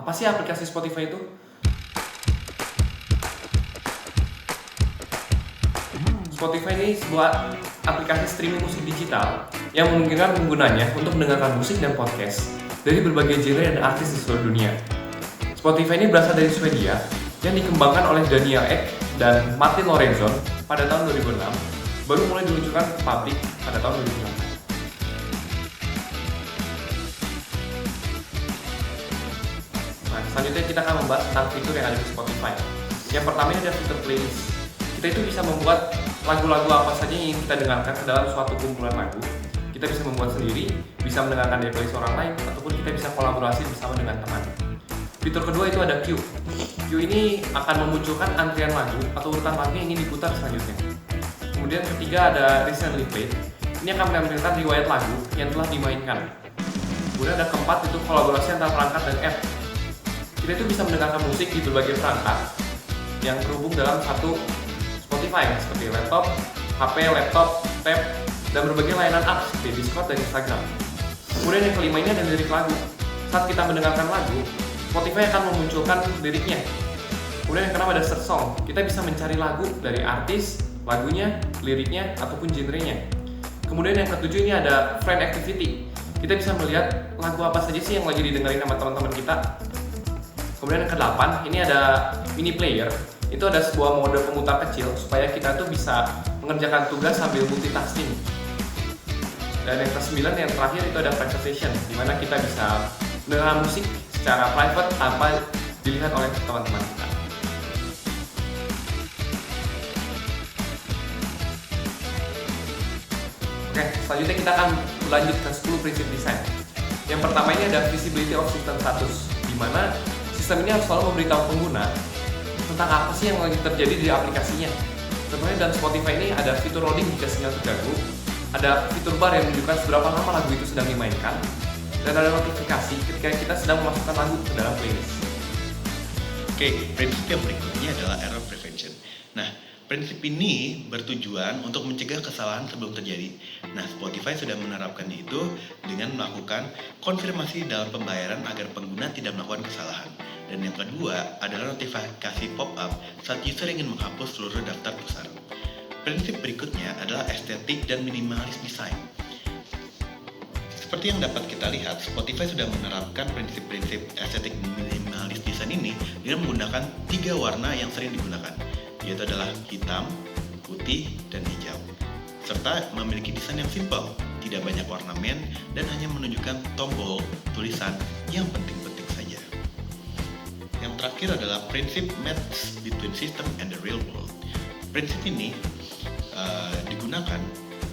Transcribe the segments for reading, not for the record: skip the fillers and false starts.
Apa sih aplikasi Spotify itu? Spotify ini sebuah aplikasi streaming musik digital yang memungkinkan penggunanya untuk mendengarkan musik dan podcast dari berbagai genre dan artis di seluruh dunia. Spotify ini berasal dari Swedia yang dikembangkan oleh Daniel Ek dan Martin Lorentzon pada tahun 2006, baru mulai diluncurkan ke publik pada tahun 2006. Nah, selanjutnya kita akan membahas tentang fitur yang ada di Spotify. Yang pertama ini adalah fitur playlist. Kita itu bisa membuat lagu-lagu apa saja yang ingin kita dengarkan ke dalam suatu kumpulan lagu. Kita bisa membuat sendiri, bisa mendengarkan dari playlist orang lain, ataupun kita bisa kolaborasi bersama dengan teman. Fitur kedua itu ada queue. Queue ini akan memunculkan antrian lagu atau urutan lagu yang ingin diputar selanjutnya. Kemudian ketiga ada recently played. Ini akan menampilkan riwayat lagu yang telah dimainkan. Kemudian ada keempat itu kolaborasi antara perangkat dan app. Kita itu bisa mendengarkan musik di berbagai perangkat yang terhubung dalam satu Spotify seperti laptop, HP, laptop, tab, dan berbagai layanan apps seperti Discord dan Instagram. Kemudian yang kelima ini ada lirik lagu. Saat kita mendengarkan lagu, Spotify akan memunculkan liriknya. Kemudian yang keenam ada search song. Kita bisa mencari lagu dari artis, lagunya, liriknya, ataupun genrenya. Kemudian yang ketujuh ini ada friend activity. Kita bisa melihat lagu apa saja sih yang lagi didengarin sama teman-teman kita. Kemudian yang ke-8 ini ada mini player. Itu ada sebuah mode pemutar kecil supaya kita tuh bisa mengerjakan tugas sambil multitasking. Dan yang ke-9 yang terakhir itu ada private session, di mana kita bisa mendengar musik secara private tanpa dilihat oleh teman-teman kita. Oke, selanjutnya kita akan berlanjut ke 10 prinsip desain. Yang pertama ini ada visibility of system status, di mana sistem ini harus selalu memberitahu pengguna tentang apa sih yang lagi terjadi di aplikasinya. Contohnya dalam Spotify ini ada fitur loading jika sinyal terganggu, ada fitur bar yang menunjukkan seberapa lama lagu itu sedang dimainkan, dan ada notifikasi ketika kita sedang memasukkan lagu ke dalam playlist. Oke, prinsip yang berikutnya adalah error prevention. Nah, prinsip ini bertujuan untuk mencegah kesalahan sebelum terjadi. Nah, Spotify sudah menerapkan itu dengan melakukan konfirmasi dalam pembayaran agar pengguna tidak melakukan kesalahan. Dan yang kedua adalah notifikasi pop-up saat user ingin menghapus seluruh daftar besar. Prinsip berikutnya adalah estetik dan minimalis desain. Seperti yang dapat kita lihat, Spotify sudah menerapkan prinsip-prinsip estetik minimalis desain ini dengan menggunakan 3 warna yang sering digunakan, yaitu adalah hitam, putih, dan hijau. Serta memiliki desain yang simpel, tidak banyak ornamen, dan hanya menunjukkan tombol tulisan yang penting-penting saja. Yang terakhir adalah prinsip match between system and the real world. Prinsip ini digunakan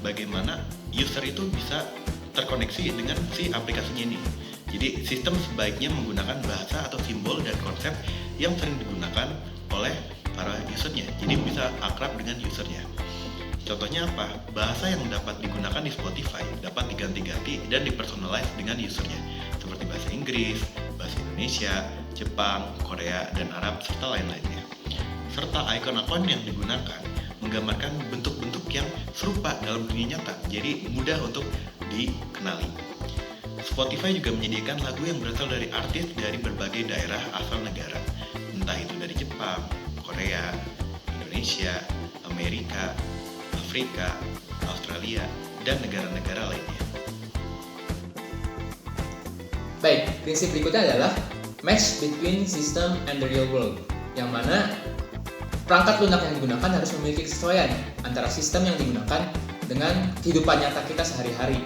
bagaimana user itu bisa terkoneksi dengan si aplikasinya ini. Jadi sistem sebaiknya menggunakan bahasa atau simbol dan konsep yang sering digunakan oleh para usernya. Jadi bisa akrab dengan usernya. Contohnya apa? Bahasa yang dapat digunakan di Spotify dapat diganti-ganti dan dipersonalize dengan usernya, seperti bahasa Inggris, bahasa Indonesia, Jepang, Korea, dan Arab, serta lain-lainnya. Serta ikon-ikon yang digunakan menggambarkan bentuk-bentuk yang serupa dalam dunia nyata, jadi mudah untuk dikenali. Spotify juga menyediakan lagu yang berasal dari artis dari berbagai daerah asal negara, entah itu dari Jepang, Korea, Indonesia, Amerika, Afrika, Australia, dan negara-negara lainnya. Baik, prinsip berikutnya adalah match between system and the real world, yang mana perangkat lunak yang digunakan harus memiliki kesesuaian antara sistem yang digunakan dengan kehidupan nyata kita sehari-hari.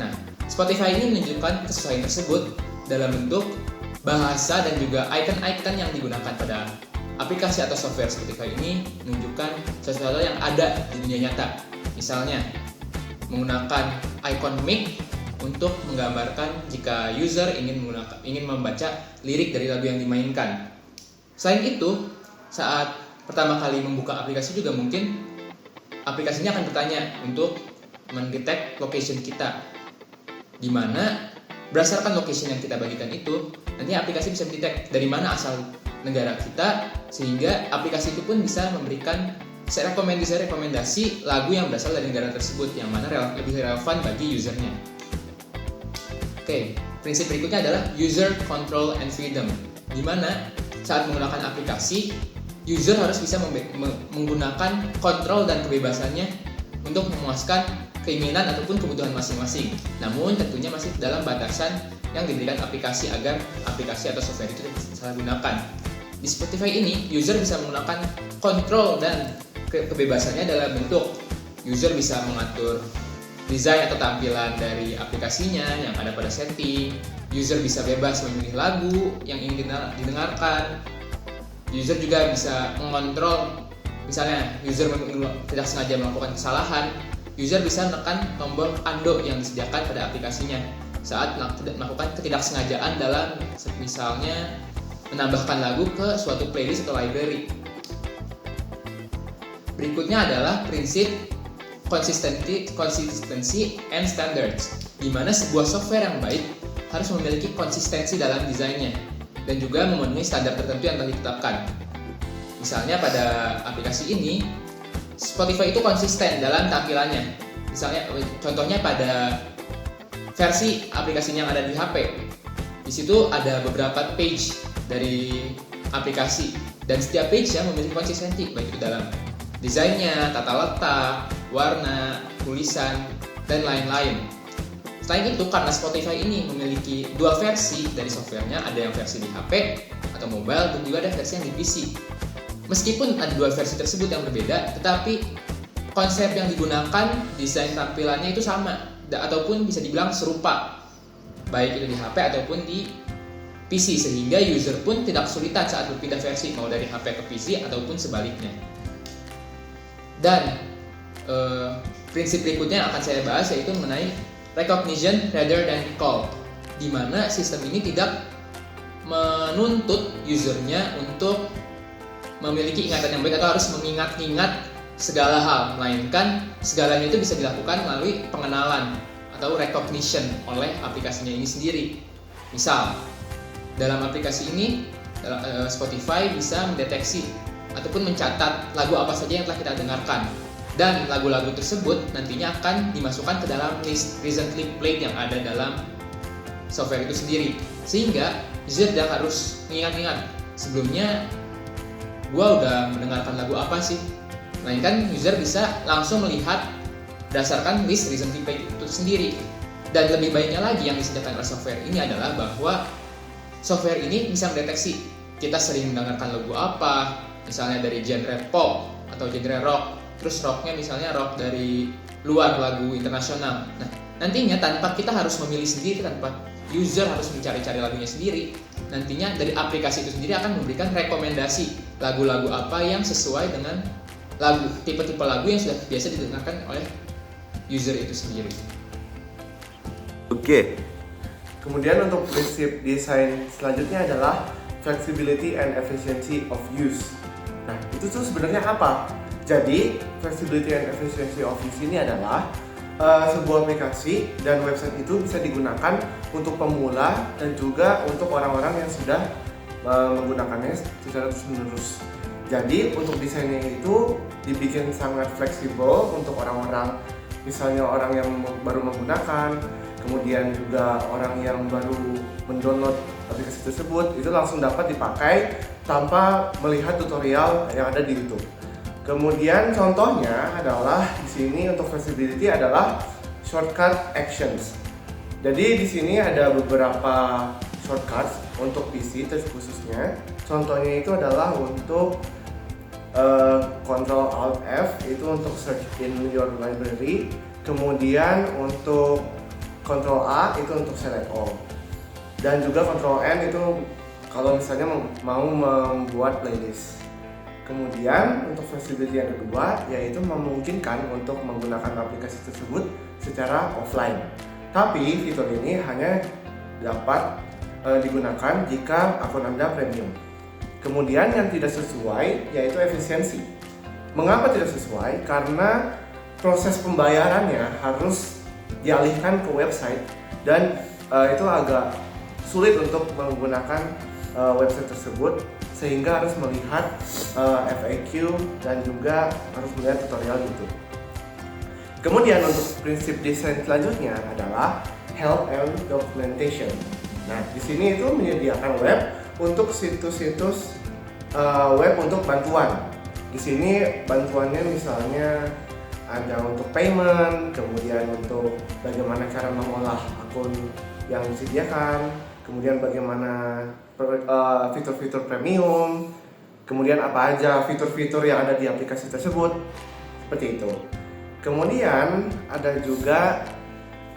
Nah, Spotify ini menunjukkan kesesuaian tersebut dalam bentuk bahasa dan juga icon-icon yang digunakan pada aplikasi atau software Spotify ini menunjukkan sesuatu yang ada di dunia nyata. Misalnya, menggunakan icon mic untuk menggambarkan jika user ingin membaca lirik dari lagu yang dimainkan. Selain itu, saat pertama kali membuka aplikasi juga mungkin aplikasinya akan bertanya untuk mendetek location kita, di mana berdasarkan location yang kita bagikan itu, nanti aplikasi bisa mendetek dari mana asal negara kita, sehingga aplikasi itu pun bisa memberikan rekomendasi lagu yang berasal dari negara tersebut, yang mana lebih relevan bagi usernya. Oke, prinsip berikutnya adalah user control and freedom, di mana saat menggunakan aplikasi, user harus bisa menggunakan kontrol dan kebebasannya untuk memuaskan keinginan ataupun kebutuhan masing-masing. Namun tentunya masih dalam batasan yang diberikan aplikasi agar aplikasi atau software itu tidak disalahgunakan. Di Spotify ini, user bisa menggunakan kontrol dan kebebasannya dalam bentuk user bisa mengatur desain atau tampilan dari aplikasinya yang ada pada setting. User bisa bebas memilih lagu yang ingin didengarkan. User juga bisa mengontrol, misalnya user tidak sengaja melakukan kesalahan, user bisa menekan tombol undo yang disediakan pada aplikasinya saat melakukan ketidaksengajaan dalam misalnya menambahkan lagu ke suatu playlist atau library. Berikutnya adalah prinsip consistency and standards, di mana sebuah software yang baik harus memiliki konsistensi dalam desainnya dan juga memenuhi standar tertentu yang telah ditetapkan. Misalnya pada aplikasi ini, Spotify itu konsisten dalam tampilannya. Misalnya, contohnya pada versi aplikasinya yang ada di HP. Di situ ada beberapa page dari aplikasi dan setiap page-nya memiliki konsistensi, baik itu dalam desainnya, tata letak, warna, tulisan, dan lain-lain. Selain itu, karena Spotify ini memiliki dua versi dari softwarenya, ada yang versi di HP atau mobile, dan juga ada versi yang di PC. Meskipun ada dua versi tersebut yang berbeda, tetapi konsep yang digunakan, desain tampilannya itu sama, ataupun bisa dibilang serupa, baik itu di HP ataupun di PC, sehingga user pun tidak kesulitan saat berpindah versi, mau dari HP ke PC ataupun sebaliknya. Dan prinsip berikutnya yang akan saya bahas yaitu mengenai recognition rather than recall, di mana sistem ini tidak menuntut usernya untuk memiliki ingatan yang baik atau harus mengingat-ingat segala hal, melainkan segalanya itu bisa dilakukan melalui pengenalan atau recognition oleh aplikasinya ini sendiri. Misal, dalam aplikasi ini Spotify bisa mendeteksi ataupun mencatat lagu apa saja yang telah kita dengarkan, dan lagu-lagu tersebut nantinya akan dimasukkan ke dalam list recently played yang ada dalam software itu sendiri, sehingga user tidak harus mengingat-ingat sebelumnya gua udah mendengarkan lagu apa sih, melainkan user bisa langsung melihat berdasarkan list recently played itu sendiri. Dan lebih baiknya lagi yang disediakan oleh software ini adalah bahwa software ini bisa mendeteksi kita sering mendengarkan lagu apa, misalnya dari genre pop atau genre rock, terus rocknya misalnya rock dari luar lagu internasional. Nah, nantinya tanpa kita harus memilih sendiri, tanpa user harus mencari-cari lagunya sendiri, nantinya dari aplikasi itu sendiri akan memberikan rekomendasi lagu-lagu apa yang sesuai dengan lagu, tipe-tipe lagu yang sudah biasa didengarkan oleh user itu sendiri. Oke. Kemudian untuk prinsip desain selanjutnya adalah flexibility and efficiency of use. Nah, itu tuh sebenarnya apa? Jadi, flexibility and efficiency of use ini adalah sebuah aplikasi dan website itu bisa digunakan untuk pemula dan juga untuk orang-orang yang sudah menggunakannya secara terus-menerus. Jadi, untuk desainnya itu dibikin sangat fleksibel untuk orang-orang, misalnya orang yang baru menggunakan, kemudian juga orang yang baru mendownload aplikasi tersebut, itu langsung dapat dipakai tanpa melihat tutorial yang ada di YouTube. Kemudian contohnya adalah di sini untuk flexibility adalah shortcut actions. Jadi di sini ada beberapa shortcuts untuk PC khususnya. Contohnya itu adalah untuk Ctrl Alt F itu untuk search in your library. Kemudian untuk Ctrl A itu untuk select all. Dan juga Ctrl N itu kalau misalnya mau membuat playlist. Kemudian untuk flexibility yang kedua yaitu memungkinkan untuk menggunakan aplikasi tersebut secara offline. Tapi fitur ini hanya dapat digunakan jika akun Anda premium. Kemudian yang tidak sesuai yaitu efisiensi. Mengapa tidak sesuai? Karena proses pembayarannya harus dialihkan ke website dan itu agak sulit untuk menggunakan website tersebut, sehingga harus melihat FAQ dan juga harus melihat tutorial YouTube. Kemudian untuk prinsip desain selanjutnya adalah help and documentation. Nah, di sini itu menyediakan web untuk situs-situs web untuk bantuan. Di sini bantuannya misalnya ada untuk payment, kemudian untuk bagaimana cara mengolah akun yang disediakan, kemudian bagaimana fitur-fitur premium, kemudian apa aja fitur-fitur yang ada di aplikasi tersebut, seperti itu. Kemudian ada juga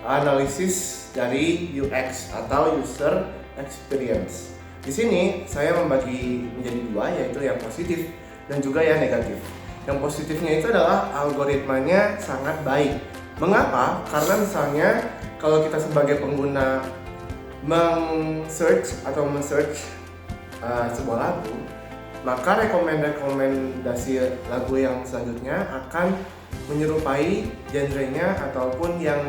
analisis dari UX atau user experience. Di sini saya membagi menjadi dua, yaitu yang positif dan juga yang negatif. Yang positifnya itu adalah algoritmanya sangat baik. Mengapa? Karena misalnya kalau kita sebagai pengguna men-search sebuah lagu, maka rekomendasi lagu yang selanjutnya akan menyerupai genrenya ataupun yang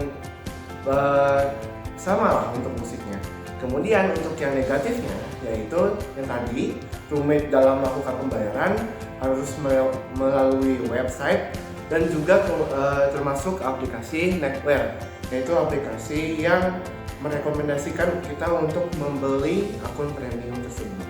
sama lah untuk musiknya. Kemudian untuk yang negatifnya, yaitu yang tadi rumit dalam melakukan pembayaran, harus melalui website dan juga termasuk aplikasi netware, yaitu aplikasi yang merekomendasikan kita untuk membeli akun premium tersebut.